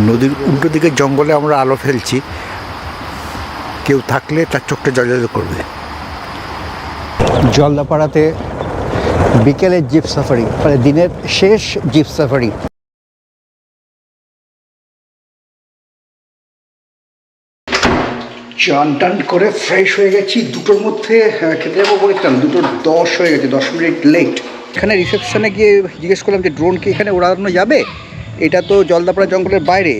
নদীর উল্টো দিকে জঙ্গলে আমরা আলো ফেলছি, কেউ থাকলে তার চোখটা জলজল করবে। জলদাপাড়াতে বিকেলের জিপ সাফারি, মানে দিনের শেষ জিপ সাফারি। চান টান করে ফ্রেশ হয়ে গেছি, দুটোর মধ্যে খেতে যাবো বলেছিলাম, 2:10 হয়ে গেছে, 10 মিনিট লেট। এখানে রিসেপশনে গিয়ে জিজ্ঞেস করলাম যে ড্রোন কি এখানে ওড়ানো যাবে। এটা তো জলদাপাড়া জঙ্গলের বাইরে,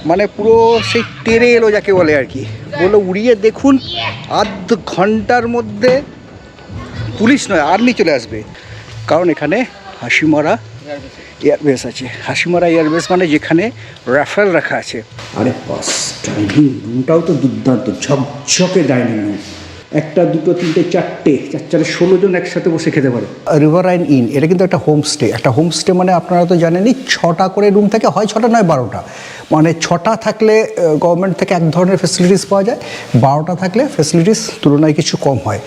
মানে পুরো সেই তেরে এলো যাকে বলে আর কি। বললো উড়িয়ে দেখুন, আধ ঘন্টার মধ্যে পুলিশ নয় আর্মি চলে আসবে, কারণ এখানে হাসিমারা এয়ারবেস আছে। হাসিমারা এয়ারবেস মানে যেখানে রাফেল রাখা আছে। আরে বাস, ডাইনিং রুমটাও তো দুর্দান্ত, ঝকঝকে ডাইনিং রুম। 1, 2, 3, 4, 4 16 জন একসাথে বসে খেতে পারে। রিভারাইন ইন, এটা কিন্তু একটা হোমস্টে। একটা হোমস্টে মানে আপনারা তো জানেনই, 6টা করে রুম থাকে, হয় 6টা নয় 12টা। মানে 6টা থাকলে গভর্নমেন্ট থেকে এক ধরনের ফেসিলিটিস পাওয়া যায়, 12টা থাকলে ফেসিলিটিস তুলনায় কিছু কম হয়।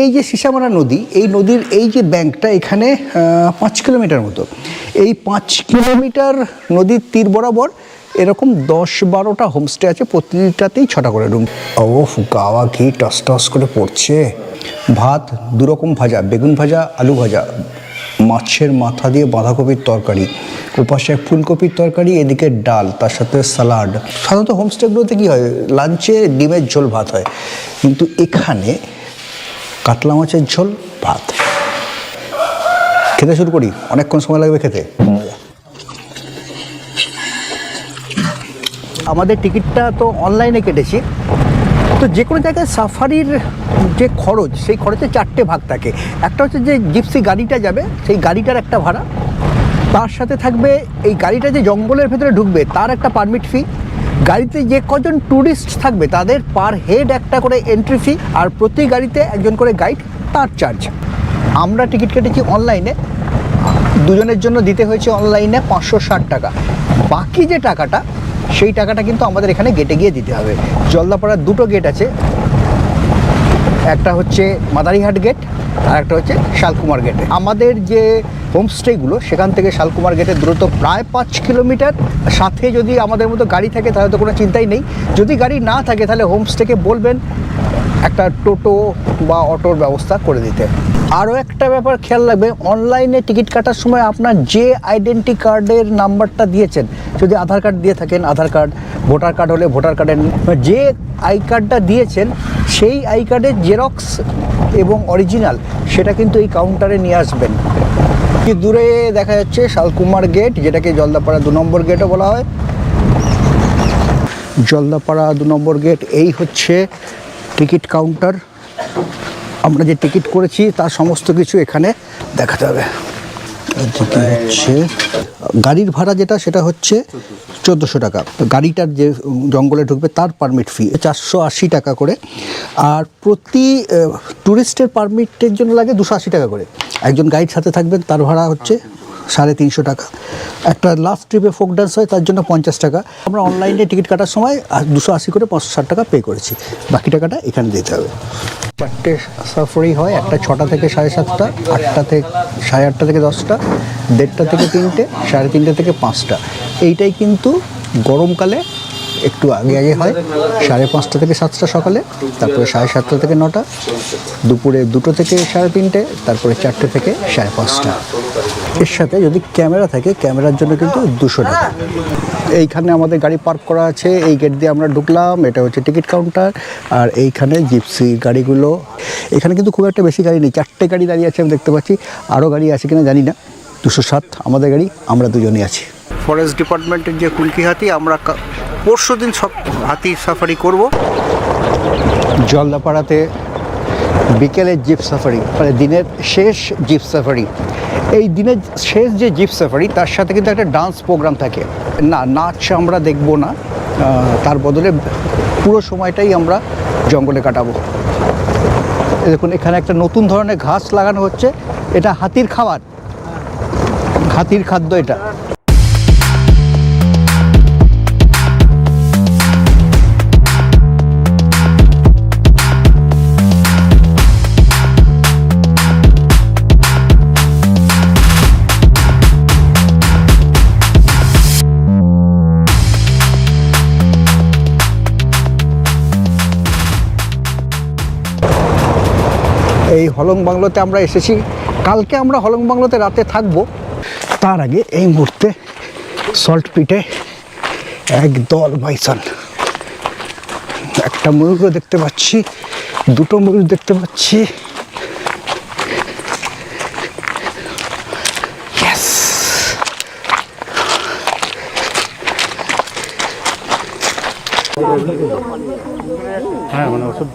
এই যে সিসামারা নদী, এই নদীর এই যে ব্যাঙ্কটা এখানে 5 কিলোমিটার মতো। এই 5 কিলোমিটার নদীর তীর বরাবর এরকম 10-12টা হোমস্টে আছে, প্রতিটাতেই 6টা করে রুম। ও গাওয়া ঘি টস টস করে পড়ছে। ভাত 2 রকম ভাজা, বেগুন ভাজা, আলু ভাজা, মাছের মাথা দিয়ে বাঁধাকপির তরকারি, ওপাশে ফুলকপির তরকারি, এদিকে ডাল, তার সাথে স্যালাড। সাধারণত হোমস্টেগুলোতে কী হয়, লাঞ্চে ডিমের ঝোল ভাত হয়, কিন্তু এখানে কাতলা মাছের ঝোল ভাত। খেতে শুরু করি, অনেকক্ষণ সময় লাগবে খেতে। আমাদের টিকিটটা তো অনলাইনে কেটেছি, তো যে কোনো জায়গায় সাফারির যে খরচ, সেই খরচে 4টে ভাগ থাকে। একটা হচ্ছে যে জিপসি গাড়িটা যাবে, সেই গাড়িটার একটা ভাড়া, তার সাথে থাকবে এই গাড়িটা যে জঙ্গলের ভেতরে ঢুকবে তার একটা পারমিট ফি, গাড়িতে যে কজন ট্যুরিস্ট থাকবে তাদের পার হেড একটা করে এন্ট্রি ফি, আর প্রতি গাড়িতে একজন করে গাইড, তার চার্জ। আমরা টিকিট কেটেছি অনলাইনে, দুজনের জন্য দিতে হয়েছে অনলাইনে 560 টাকা। বাকি যে টাকাটা, সেই টাকাটা কিন্তু আমাদের এখানে গেটে গিয়ে দিতে হবে। জলদাপাড়ার 2টো গেট আছে, একটা হচ্ছে মাদারিহাট গেট আর একটা হচ্ছে শালকুমার গেট। আমাদের যে হোমস্টেগুলো সেখান থেকে শালকুমার গেটের দূরত্ব প্রায় 5 কিলোমিটার। সাথে যদি আমাদের মতো গাড়ি থাকে তাহলে তো কোনো চিন্তাই নেই। যদি গাড়ি না থাকে তাহলে হোমস্টেকে বলবেন একটা টোটো বা অটোর ব্যবস্থা করে দিতে। আরও একটা ব্যাপার খেয়াল রাখবে, অনলাইনে টিকিট কাটার সময় আপনার যে আইডেন্টি কার্ডের নাম্বারটা দিয়েছেন, যদি আধার কার্ড দিয়ে থাকেন আধার কার্ড, ভোটার কার্ড হলে ভোটার কার্ডের, যে আই কার্ডটা দিয়েছেন সেই আই কার্ডের জেরক্স এবং অরিজিনাল সেটা কিন্তু এই কাউন্টারে নিয়ে আসবেন। কি দূরে দেখা যাচ্ছে শালকুমার গেট, যেটাকে জলদাপাড়া 2 নম্বর গেটও বলা হয়। জলদাপাড়া 2 নম্বর গেট, এই হচ্ছে টিকিট কাউন্টার। আমরা যে টিকিট করেছি তার সমস্ত কিছু এখানে দেখাতে হবে। এদিকে হচ্ছে গাড়ির ভাড়া, যেটা সেটা হচ্ছে 1400 টাকা। গাড়িটার যে জঙ্গলে ঢুকবে তার পারমিট ফি 480 টাকা করে, আর প্রতি ট্যুরিস্টের পারমিটের জন্য লাগে 280 টাকা করে। একজন গাইড সাথে থাকবেন, তার ভাড়া হচ্ছে 350 টাকা। একটা লাস্ট ট্রিপে ফোক ডান্স হয়, তার জন্য 50 টাকা। আমরা অনলাইনে টিকিট কাটার সময় 280 করে 560 টাকা পে করেছি, বাকি টাকাটা এখানে দিতে হবে। 4টে সাফারি হয়, একটা 6টা থেকে 7:30, 8টা থেকে 8:30 থেকে 10টা, 1:30 থেকে 3টে, 3:30 থেকে 5টা। এইটাই কিন্তু গরমকালে একটু আগে আগে হয়, 5:30 থেকে 7টা সকালে, তারপরে 7:30 থেকে 9টা, দুপুরে 2টো থেকে 3:30, তারপরে 4টে থেকে 5:30। এর সাথে যদি ক্যামেরা থাকে, ক্যামেরার জন্য কিন্তু 200 টাকা। এইখানে আমাদের গাড়ি পার্ক করা আছে, এই গেট দিয়ে আমরা ঢুকলাম, এটা হচ্ছে টিকিট কাউন্টার। আর এইখানে জিপসি গাড়িগুলো, এখানে কিন্তু খুব একটা বেশি গাড়ি নেই, 4টে গাড়ি দাঁড়িয়ে আছে আমি দেখতে পাচ্ছি, আরও গাড়ি আছে কিনা জানি না। 207 আমাদের গাড়ি, আমরা দুজনই আছি। ফরেস্ট ডিপার্টমেন্টের যে কুলকি হাতি, আমরা পরশু দিন সব হাতি সাফারি করব। জলদাপাড়াতে বিকেলের জিপ সাফারি, মানে দিনের শেষ জিপ সাফারি। এই দিনের শেষ যে জিপ সাফারি, তার সাথে কিন্তু একটা ডান্স প্রোগ্রাম থাকে। না, নাচ আমরা দেখব না, তার বদলে পুরো সময়টাই আমরা জঙ্গলে কাটাবো। দেখুন এখানে একটা নতুন ধরনের ঘাস লাগানো হচ্ছে, এটা হাতির খাবার, হাতির খাদ্য এটা। এই হলং বাংলোতে আমরা এসেছি। কালকে আমরা হলং বাংলোতে রাতে থাকবো। তার আগে এই মুহূর্তে সল্ট পিটে একদল বাইসন, একটা ময়ূরও দেখতে পাচ্ছি, দুটো ময়ূর দেখতে পাচ্ছি। হ্যাঁ মানে ওষুধ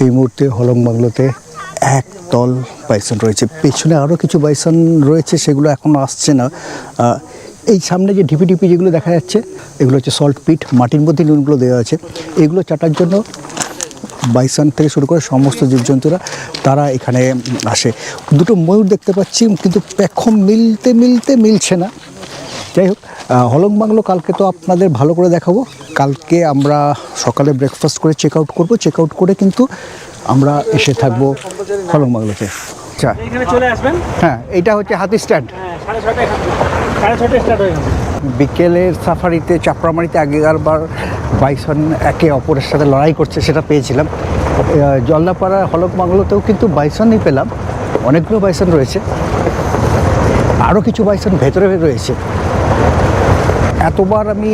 এই মুহূর্তে হলং বাংলোতে একদল বাইসন রয়েছে, পেছনে আরও কিছু বাইসন রয়েছে, সেগুলো এখনও আসছে না। এই সামনে যে ঢিপি ঢিপি যেগুলো দেখা যাচ্ছে এগুলো হচ্ছে সল্ট পিট, মাটির মধ্যে নুনগুলো দেওয়া আছে। এগুলো চাটার জন্য বাইসন থেকে শুরু করে সমস্ত জীবজন্তুরা তারা এখানে আসে। দুটো ময়ূর দেখতে পাচ্ছি, কিন্তু পেখম মিলছে না। যাই হোক, হলং বাংলো কালকে তো আপনাদের ভালো করে দেখাবো। কালকে আমরা সকালে ব্রেকফাস্ট করে চেক আউট করবো। চেক আউট করে কিন্তু আমরা এসে থাকবো হলং বাংলোতে। আচ্ছা, এখানে চলে আসবেন। হ্যাঁ, এইটা হচ্ছে হাতি স্ট্যান্ড। 6:30 স্টার্ট হয়ে গেছে। বিকেলের সাফারিতে চাপড়ামারিতে আগেকারবার বাইসন একে অপরের সাথে লড়াই করছে, সেটা পেয়েছিলাম। জলদাপাড়া হলং বাংলোতেও কিন্তু বাইসনই পেলাম, অনেকগুলো বাইসন রয়েছে, আরও কিছু বাইসন ভেতরে রয়েছে। এতবার আমি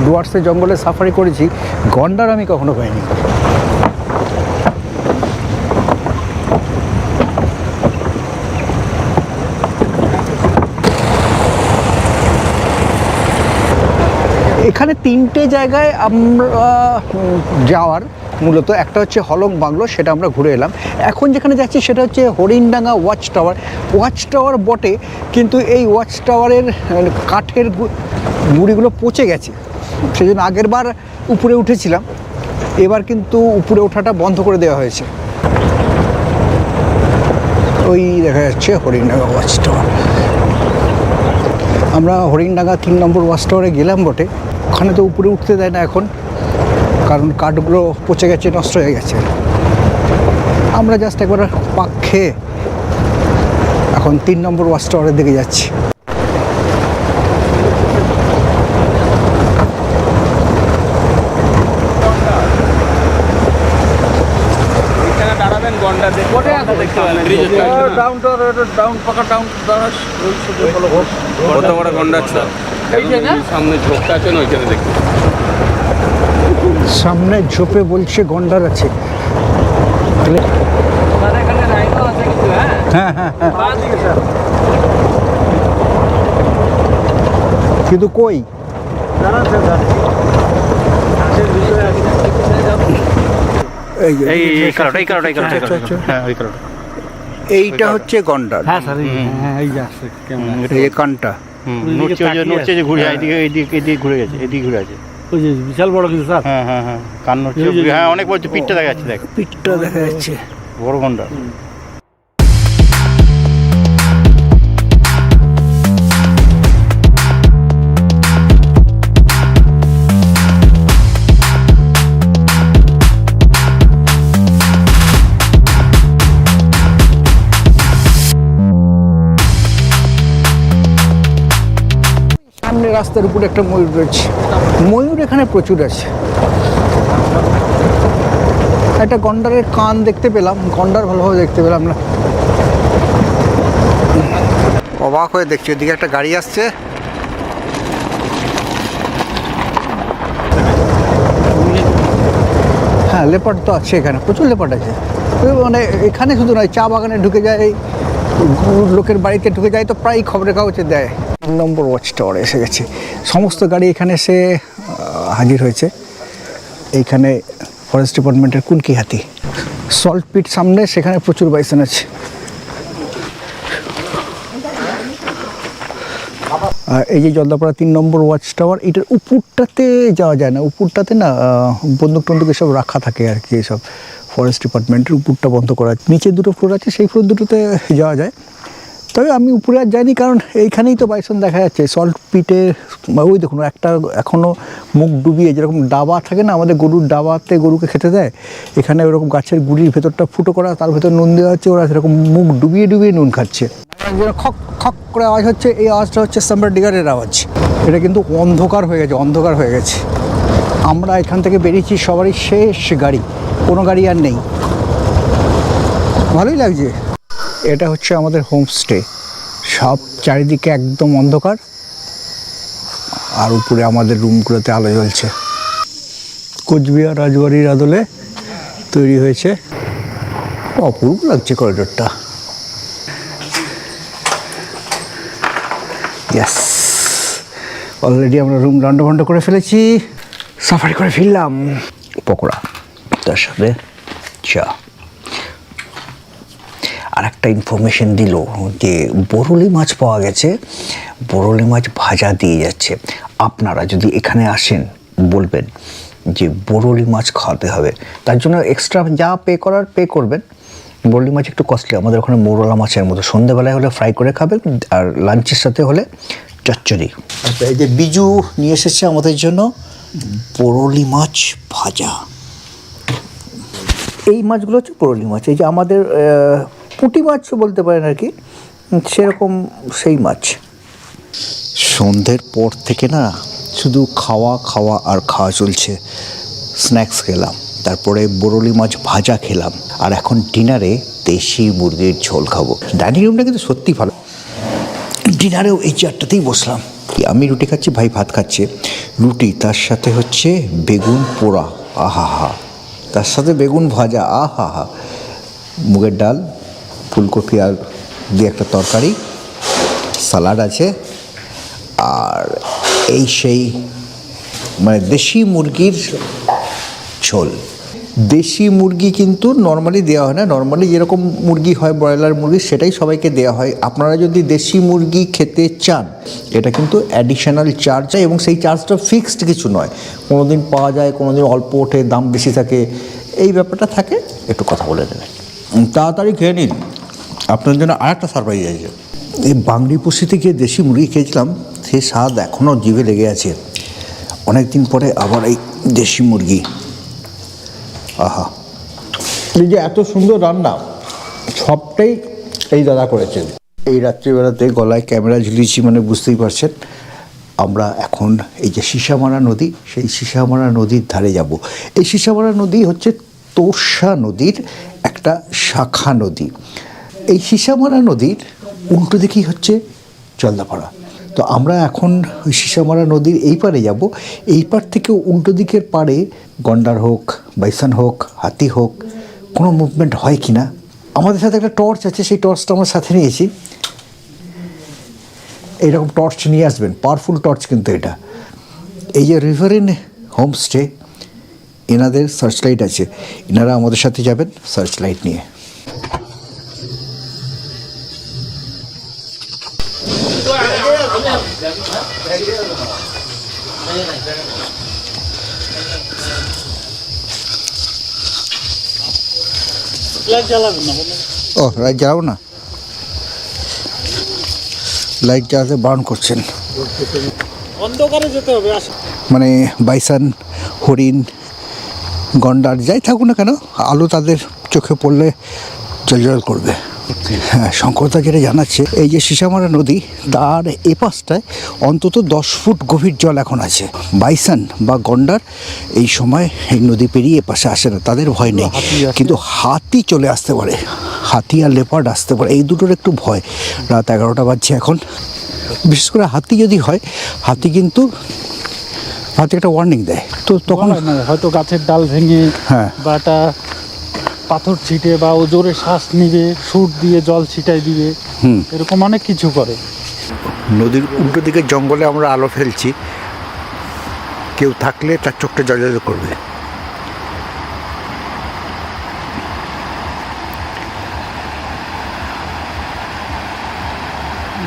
ডুয়ার্সের জঙ্গলে সাফারি করেছি, গন্ডার আমি কখনো পাইনি। এখানে তিনটে জায়গায় আমরা যাওয়ার, মূলত একটা হচ্ছে হলং বাংলো, সেটা আমরা ঘুরে এলাম। এখন যেখানে যাচ্ছি সেটা হচ্ছে Harindanga watch tower. Watch tower বটে, কিন্তু এই ওয়াচ টাওয়ারের কাঠের গুঁড়িগুলো পচে গেছে, সেই জন্য আগের বার উপরে উঠেছিলাম, এবার কিন্তু উপরে ওঠাটা বন্ধ করে দেওয়া হয়েছে। ওই দেখা যাচ্ছে হরিণডাঙ্গা ওয়াচ টাওয়ার। আমরা হরিণডাঙ্গা 3 নম্বর ওয়াচ টাওয়ারে গেলাম বটে, ওখানে তো উপরে উঠতে দেয় না এখন, কারণ কাঠগুলো পচে গেছে, নষ্ট হয়ে গেছে। আমরা জাস্ট একবার পাক খেয়ে এখন 3 নম্বর ওয়াচ টাওয়ারের দিকে যাচ্ছি। কত বড় গন্ডা আছে সামনে ঝোপটা আছে না, ওইখানে দেখি সামনে ঝোপে বলছে গন্ডার আছে। হ্যাঁ হ্যাঁ হ্যাঁ, কিন্তু কই এইটা হচ্ছে গন্ডার। হ্যাঁ স্যার, এই যে আসছে এই যে কানটা নড়ছে যে ঘুরে এদিকে ঘুরে গেছে, এদিকে ঘুরে আছে। ওই যে বিশাল বড় কিছু স্যার। হ্যাঁ হ্যাঁ হ্যাঁ, কান নড়ছে। হ্যাঁ, অনেক বলছে, পিঠটা দেখা যাচ্ছে, দেখ পিঠটা দেখা যাচ্ছে, বড় গন্ডার। সামনে রাস্তার উপরে একটা ময়ূর রয়েছে। ময়ূর এখানে প্রচুর আছে। একটা গন্ডারের কান দেখতে পেলাম, গন্ডার ভালোভাবে দেখতে পেলাম না। অবাক হয়ে দেখছি, ওদিকে একটা গাড়ি আসছে। হ্যাঁ, লেপার্ড তো আছে এখানে, প্রচুর লেপার্ড আছে। মানে এখানে শুধু নয়, চা বাগানে ঢুকে যায়, লোকের বাড়িতে ঢুকে যায়, তো প্রায় খবরের কাগজে দেয়। 3 নম্বর ওয়াচ টাওয়ারে এসে গেছে। সমস্ত গাড়ি এখানে এসে হাজির হয়েছে। এইখানে ফরেস্ট ডিপার্টমেন্টের কুনকি হাতি। সল্ট পিট সামনে, সেখানে প্রচুর বাইসন আছে। এই যে জলদাপাড়া 3 নম্বর ওয়াচ টাওয়ার, এটার উপরটাতে যাওয়া যায় না। উপরটাতে না বন্দুক টন্দুক এসব রাখা থাকে আর কি, এসব ফরেস্ট ডিপার্টমেন্টের উপরটা বন্ধ করা। নিচে 2টো ফ্লোর আছে, সেই ফ্লোর দুটোতে যাওয়া যায়। তবে আমি উপরে আর যাইনি, কারণ এইখানেই তো বাইসন দেখা যাচ্ছে। সল্ট পিটে ওই দেখুন একটা এখনও মুখ ডুবিয়ে, যেরকম ডাবা থাকে না আমাদের গরুর ডাবাতে গরুকে খেতে দেয়, এখানে ওরকম গাছের গুড়ির ভেতরটা ফুটো করা, তার ভেতর নুন দেওয়া হচ্ছে, ওরা সেরকম মুখ ডুবিয়ে নুন খাচ্ছে। খক খক করে আওয়াজ হচ্ছে, এই আওয়াজটা হচ্ছে সাম্বার ডিগারের আওয়াজ। এটা কিন্তু অন্ধকার হয়ে গেছে, অন্ধকার হয়ে গেছে। আমরা এখান থেকে বেরিয়েছি, সবারই শেষ গাড়ি, কোনো গাড়ি আর নেই। ভালোই লাগছে। এটা হচ্ছে আমাদের হোমস্টে। সব চারিদিকে একদম অন্ধকার, আর উপরে আমাদের রুমগুলোতে আলো জ্বলছে। কোচবিহার রাজবাড়ির আদলে তৈরি হয়েছে। অপূর্ব লাগছে করিডোরটা। ইয়েস, অলরেডি আমরা রুম লন্ডভন্ড করে ফেলেছি, সাফারি করে ফিরলাম। পকোড়া, তার সাথে চা। আর একটা ইনফরমেশন দিল যে বরলি মাছ পাওয়া গেছে, বরলি মাছ ভাজা দিয়ে যাচ্ছে। আপনারা যদি এখানে আসেন বলবেন যে বরলি মাছ খাওয়াতে হবে, তার জন্য এক্সট্রা যা পে করার পে করবেন। বরলি মাছ একটু কস্টলি, আমাদের ওখানে মৌরলা মাছের মতো। সন্ধ্যেবেলায় হলে ফ্রাই করে খাবেন, আর লাঞ্চের সাথে হলে চচ্চড়ি। আচ্ছা, এই যে বিজু নিয়ে এসেছে আমাদের জন্য বরলি মাছ ভাজা। এই মাছগুলো হচ্ছে বরলি মাছ। এই যে আমাদের পুঁটি মাছ বলতে পারেন আর কি, সেরকম সেই মাছ। সন্ধ্যের পর থেকে না শুধু খাওয়া খাওয়া আর খাওয়া চলছে। স্ন্যাক্স খেলাম, তারপরে বরলি মাছ ভাজা খেলাম, আর এখন ডিনারে দেশি মুরগির ঝোল খাবো। ডাইনিং রুমটা কিন্তু সত্যি ভালো। ডিনারেও এই চেয়ারটাতেই বসলাম। আমি রুটি খাচ্ছি, ভাই ভাত খাচ্ছে। রুটি, তার সাথে হচ্ছে বেগুন পোড়া, আহা হা, তার সাথে বেগুন ভাজা, আহা হা, মুগের ডাল, ফুলকপি আর দিয়ে একটা তরকারি, সালাড আছে, আর এই সেই মানে দেশি মুরগির ঝোল। দেশি মুরগি কিন্তু নর্মালি দেওয়া হয় না। নর্মালি যেরকম মুরগি হয়, ব্রয়লার মুরগি, সেটাই সবাইকে দেওয়া হয়। আপনারা যদি দেশি মুরগি খেতে চান, এটা কিন্তু অ্যাডিশনাল চার্জ হয়, এবং সেই চার্জটা ফিক্সড কিছু নয়। কোনো দিন পাওয়া যায়, কোনো দিন অল্প ওঠে, দাম বেশি থাকে, এই ব্যাপারটা থাকে। একটু কথা বলে দেবেন, তাড়াতাড়ি খেয়ে নিন, আপনার জন্য আর একটা সারপ্রাইজ আছে। এই বাংলি পুষিতে গিয়ে দেশি মুরগি খেয়েছিলাম, সেই স্বাদ এখনও জিভে লেগে আছে। অনেক দিন পরে আবার এই দেশি মুরগি, আহা। এই যে এত সুন্দর রান্না, সবটাই এই দাদা করেছেন। এই রাত্রিবেলাতে গলায় ক্যামেরা ঝুলিয়েছি মানে বুঝতেই পারছেন। আমরা এখন এই যে সিসামারা নদী, সেই সিসামারা নদীর ধারে যাব। এই সিসামারা নদী হচ্ছে তোর্ষা নদীর একটা শাখা নদী। এই সিসামারা নদীর উল্টো দিকেই হচ্ছে জলদাপাড়া। তো আমরা এখন ওই সিসামারা নদীর এই পারে যাব। এই পার থেকে উল্টো দিকের পাড়ে গন্ডার হোক, বাইসন হোক, হাতি হোক, কোনো মুভমেন্ট হয় কি না। আমাদের সাথে একটা টর্চ আছে, সেই টর্চটা আমার সাথে নিয়েছি। এইরকম টর্চ নিয়ে আসবেন, পাওয়ারফুল টর্চ কিন্তু এটা। এই যে রিভারিন হোমস্টে, এনাদের সার্চ লাইট আছে, এনারা আমাদের সাথে যাবেন সার্চ লাইট নিয়ে। ও লাইট জ্বালাবো না, লাইট জ্বালাতে বারণ করছেন। অন্ধকারে যেতে হবে। মানে বাইসন, হরিণ, গন্ডার যাই থাকুক না কেন, আলো তাদের চোখে পড়লে জল করবে। হ্যাঁ, শঙ্করদা যেটা জানাচ্ছে, এই যে সিসামারা নদী, তার এ পাশটায় অন্তত 10 ফুট গভীর জল এখন আছে। বাইসন বা গন্ডার এই সময় এই নদী পেরিয়ে এ পাশে আসে না, তাদের ভয় নেই। কিন্তু হাতি চলে আসতে পারে, হাতি আর লেপার্ড আসতে পারে, এই দুটোর একটু ভয়। রাত 11টা বাজছে এখন। বিশেষ করে হাতি যদি হয়, হাতি কিন্তু হাতি একটা ওয়ার্নিং দেয়। তো তখন হয়তো গাছের ডাল ভেঙে, হ্যাঁ, বা একটা পাথর ছিটে, বা ও জোরে শ্বাস নিবে, সুট দিয়ে জল ছিটাই দিবে, এরকম অনেক কিছু করে। নদীর উল্টো দিকে জঙ্গলে আমরা আলো ফেলছি, কেউ থাকলে তার চোখটা জল করবে।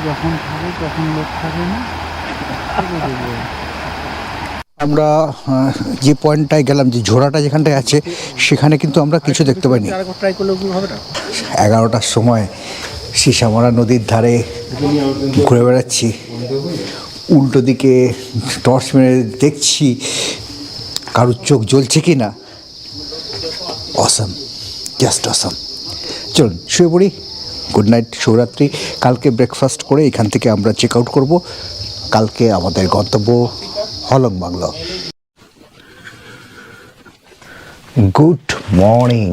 যখন থাকে তখন লোক থাকে না। আমরা যে পয়েন্টটায় গেলাম, যে ঝোড়াটা যেখানটায় আছে, সেখানে কিন্তু আমরা কিছু দেখতে পাইনি। 11টার সময় সিসামারা নদীর ধারে ঘুরে বেড়াচ্ছি, উল্টো দিকে টর্চ মেরে দেখছি কারুর চোখ জ্বলছে কি না। Awesome, just awesome. চলুন শুয়ে পড়ি। গুড নাইট, শুভরাত্রি। কালকে ব্রেকফাস্ট করে এখান থেকে আমরা চেক আউট করবো। কালকে আমাদের গন্তব্য হলং বাংলো। Good morning.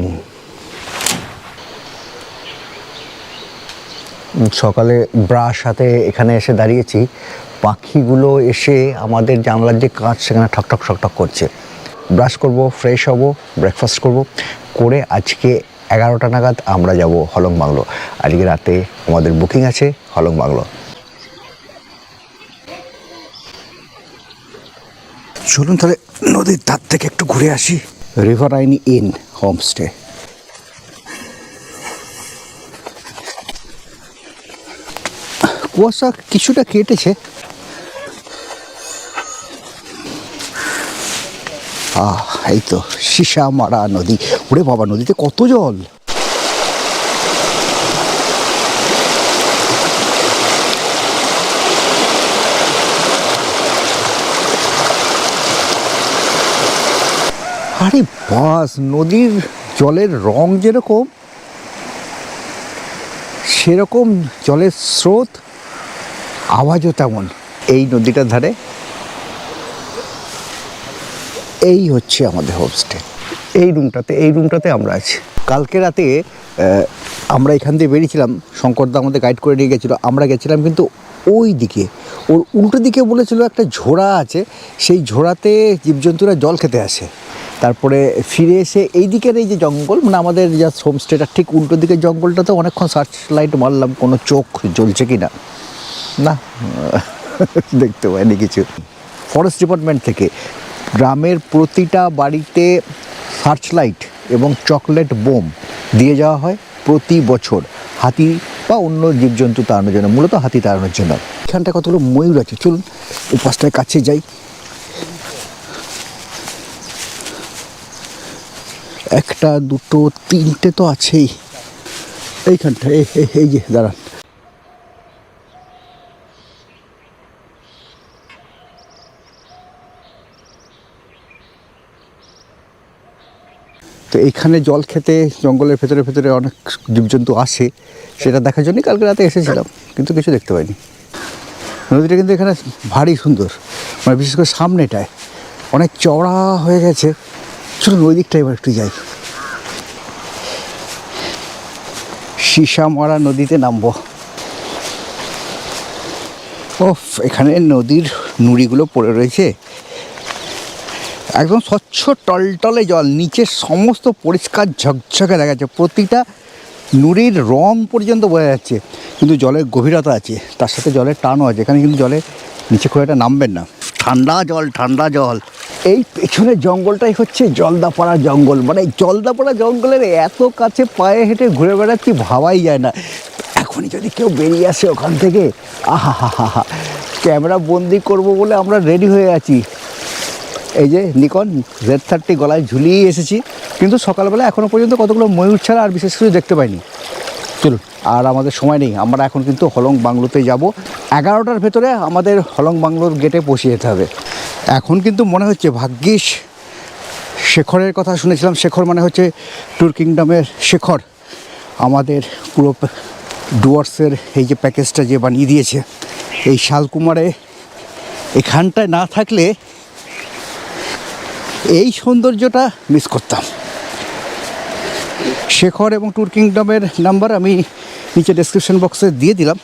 সকালে ব্রাশ হাতে এখানে এসে দাঁড়িয়েছি, পাখিগুলো এসে আমাদের জানলার যে কাঁচ সেখানে ঠকঠক ঠকঠক করছে। ব্রাশ করব, ফ্রেশ হব, ব্রেকফাস্ট করব, করে আজকে 11টা নাগাদ আমরা যাব হলং বাংলো। আজকে রাতে আমাদের বুকিং আছে হলং বাংলো। চলুন তাহলে নদীর ধার থেকে একটু ঘুরে আসি। Riverine in homestay. কুয়াশা কিছুটা কেটেছে। এই তো সীসামারা নদী। ওরে বাবা, নদীতে কত জল! আরে বাস, নদীর জলের রং যেরকম সেরকম জলের স্রোত, আওয়াজও তেমন। এই নদীটার ধারে এই হচ্ছে আমাদের হোমস্টে। এই রুমটাতে আমরা আছি। কালকে রাতে আমরা এখান দিয়ে বেরিয়েছিলাম, শঙ্করদা আমাদের গাইড করে নিয়ে গেছিলো। আমরা গেছিলাম কিন্তু ওই দিকে, ওর উল্টো দিকে বলেছিল একটা ঝোড়া আছে, সেই ঝোড়াতে জীবজন্তুরা জল খেতে আসে। তারপরে ফিরে এসে এই দিকের এই যে জঙ্গল, মানে আমাদের জাস্ট হোমস্টেটার ঠিক উল্টো দিকের জঙ্গলটাতে অনেকক্ষণ সার্চ লাইট মারলাম, কোনো চোখ জ্বলছে কি না, না দেখতে পাইনি কিছু। ফরেস্ট ডিপার্টমেন্ট থেকে গ্রামের প্রতিটা বাড়িতে সার্চ লাইট এবং চকলেট বোম দিয়ে যাওয়া হয় প্রতি বছর, হাতি বা অন্য জীবজন্তু তাড়ানোর জন্য, মূলত হাতি তাড়ানোর জন্য। এখানটা কতগুলো ময়ূর আছে, চলুন এই পাশটায় কাছে যাই। একটা, দুটো, তিনটে তো আছেই এইখানটা। এই যে দাঁড়ান, তো এইখানে জল খেতে জঙ্গলের ভেতরে ভেতরে অনেক জীবজন্তু আসে, সেটা দেখার জন্যই কালকে রাতে এসেছিলাম, কিন্তু কিছু দেখতে পাইনি। নদীটা কিন্তু এখানে ভারী সুন্দর, মানে বিশেষ করে সামনেটায় অনেক চওড়া হয়ে গেছে। চলুন ওই দিকটা এবার একটু যাই, সীসামারা নদীতে নামবো। ওফ, এখানে নদীর নুড়িগুলো পড়ে রয়েছে, একদম স্বচ্ছ টলটলে জল, নিচের সমস্ত পরিষ্কার ঝকঝকে দেখা যাচ্ছে, প্রতিটা নুড়ির রং পর্যন্ত বোঝা যাচ্ছে। কিন্তু জলের গভীরতা আছে, তার সাথে জলের টানও আছে। এখানে কিন্তু জলে নিচে খুব একটা নামবেন না, ঠান্ডা জল, ঠান্ডা জল। এই পেছনের জঙ্গলটাই হচ্ছে জলদাপাড়া জঙ্গল, মানে জলদাপাড়া জঙ্গলের এত কাছে পায়ে হেঁটে ঘুরে বেড়াচ্ছি, ভাবাই যায় না। এখনই যদি কেউ বেরিয়ে আসে ওখান থেকে, আহা হা হা হা, ক্যামেরা বন্দি করবো বলে আমরা রেডি হয়ে আছি। এই যে নিকন Z30 গলায় ঝুলিয়ে এসেছি, কিন্তু সকালবেলা এখনও পর্যন্ত কতগুলো ময়ূর ছাড়া আর বিশেষ কিছু দেখতে পাইনি। চলুন, আর আমাদের সময় নেই, আমরা এখন কিন্তু হলং বাংলোতে যাব। 11টার ভেতরে আমাদের হলং বাংলোর গেটে পৌঁছে যেতে হবে। এখন কিন্তু মনে হচ্ছে, ভাগ্যিস শেখরের কথা শুনেছিলাম, শেখর মানে হচ্ছে ট্যুর কিংডমের শেখর, আমাদের পুরো ডুয়ার্সের এই যে প্যাকেজটা যে বানিয়ে দিয়েছে, এই শালকুমারে এখানটায় না থাকলে এই সৌন্দর্যটা মিস করতাম। শেখর এবং ট্যুর কিংডমের নাম্বার আমি নিচে ডেসক্রিপশন বক্সে দিয়ে দিলাম,